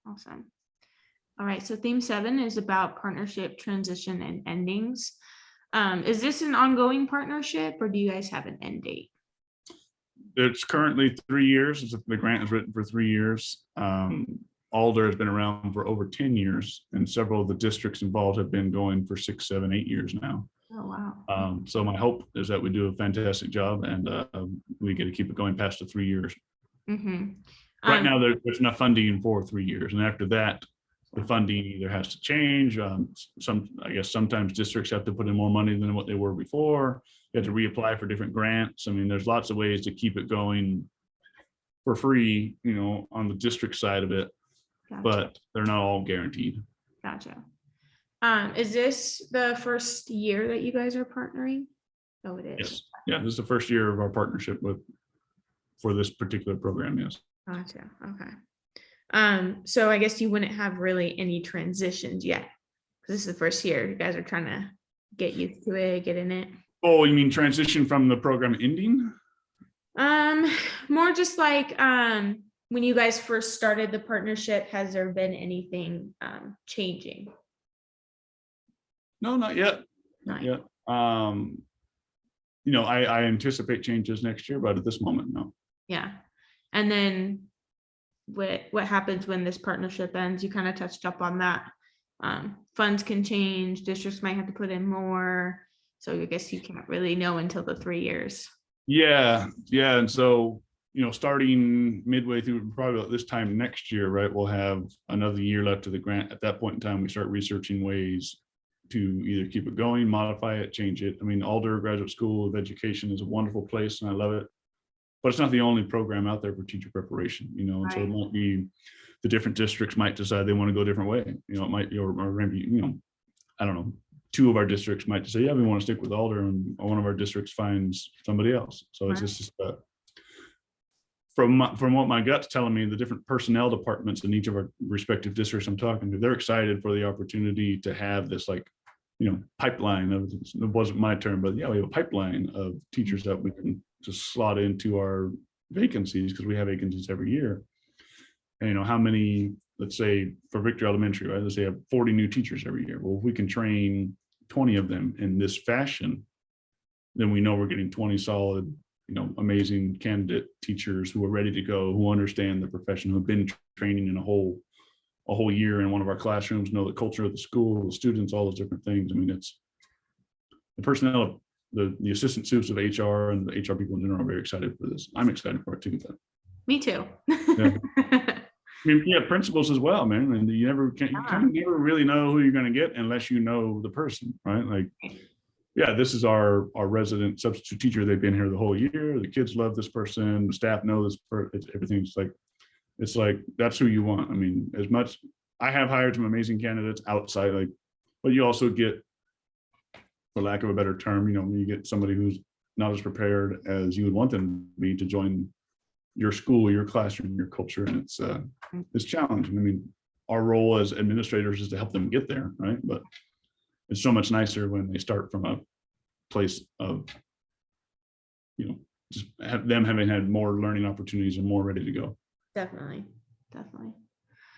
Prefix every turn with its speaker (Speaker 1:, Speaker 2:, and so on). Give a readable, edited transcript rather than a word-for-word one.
Speaker 1: Awesome. All right, so theme 7 is about partnership, transition, and endings. Is this an ongoing partnership, or do you guys have an end date?
Speaker 2: It's currently 3 years. The grant is written for 3 years. Alder has been around for over 10 years, and several of the districts involved have been going for 6, 7, 8 years now.
Speaker 1: Oh, wow.
Speaker 2: So my hope is that we do a fantastic job and we get to keep it going past the 3 years.
Speaker 1: Mm-hmm.
Speaker 2: Right now, there's enough funding for 3 years, and after that, the funding either has to change. I guess sometimes districts have to put in more money than what they were before. You have to reapply for different grants. I mean, there's lots of ways to keep it going for free, on the district side of it,
Speaker 1: Gotcha.
Speaker 2: but they're not all guaranteed.
Speaker 1: Gotcha. Is this the first year that you guys are partnering? Oh, it is.
Speaker 2: Yes. Yeah, this is the first year of our partnership for this particular program. Yes.
Speaker 1: Gotcha. Okay. So I guess you wouldn't have really any transitions yet, because this is the first year. You guys are trying to get used to it, get in it.
Speaker 2: Oh, you mean transition from the program ending?
Speaker 1: More just like when you guys first started the partnership, has there been anything changing?
Speaker 2: No, not yet.
Speaker 1: Not
Speaker 2: Not yet. I anticipate changes next year, but at this moment, no.
Speaker 1: Yeah. And then what happens when this partnership ends? You kind of touched up on that. Funds can change, districts might have to put in more. So I guess you can't really know until the 3 years.
Speaker 2: Yeah. And so, starting midway through, probably about this time next year, right, we'll have another year left of the grant. At that point in time, we start researching ways to either keep it going, modify it, change it. I mean, Alder Graduate School of Education is a wonderful place and I love it, but it's not the only program out there for teacher preparation, and so it might be the different districts might decide they want to go a different way. It might be, or maybe, I don't know, 2 of our districts might say, yeah, we want to stick with Alder, and one of our districts finds somebody else. So it's just from what my gut's telling me, the different personnel departments in each of our respective districts I'm talking to, they're excited for the opportunity to have this pipeline of, it wasn't my term, but yeah, we have a pipeline of teachers that we can just slot into our vacancies, because we have vacancies every year. And how many, let's say for Victory Elementary, right? Let's say have 40 new teachers every year. Well, if we can train 20 of them in this fashion, then we know we're getting 20 solid, amazing candidate teachers who are ready to go, who understand the profession, who've been training in a whole year in one of our classrooms, know the culture of the school, the students, all those different things. I mean, it's the personnel, the assistant suits of HR and the HR people in general are very excited for this. I'm excited for it too.
Speaker 1: Me too.
Speaker 2: Yeah. I mean, yeah, principals as well, man. And you kind of never really know who you're going to get unless you know the person, right? Like, yeah, this is our resident substitute teacher. They've been here the whole year. The kids love this person. The staff know this person. Everything's like, it's like, that's who you want. I mean, as much, I have hired some amazing candidates outside, but you also get, for lack of a better term, you get somebody who's not as prepared as you would want them to be to join your school, your classroom, your culture. And it's challenging. I mean, our role as administrators is to help them get there, right? But it's so much nicer when they start from a place of, just have them having had more learning opportunities and more ready to go.
Speaker 1: Definitely.